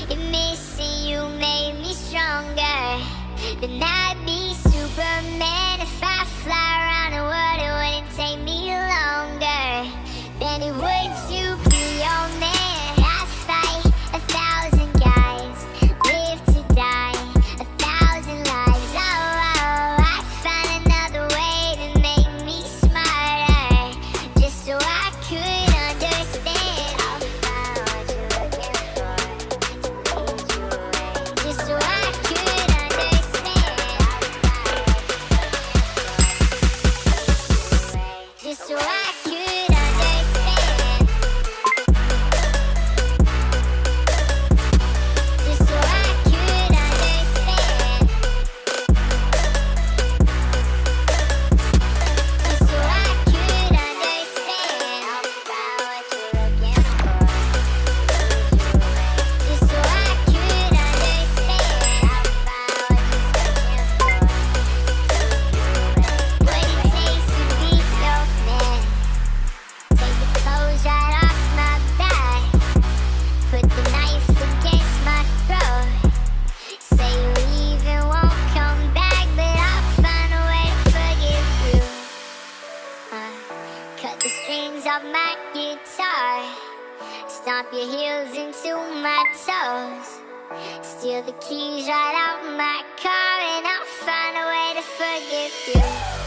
And missing you made me stronger. Then I'd be Superman. If I fly around the world, it wouldn't take me longer than it would to be your man. I fight 1,000 guys, live to die 1,000 lives. Oh, I find another way to make me smarter, just so I could understand. I'll find what you're looking for, just so I could understand. Just so I could understand. Just so I could understand. Just so I could understand. I'll find what you're looking for. Just so I could understand. I'll find what you're looking for. What it takes to be your man. Take the clothes right off my back. Put the knife against my throat. Say you leave and won't come back, but I'll find a way to forgive you. Cut the strings off my guitar. Stomp your heels into my toes. Steal the keys right out my car, and I'll find a way to forgive you.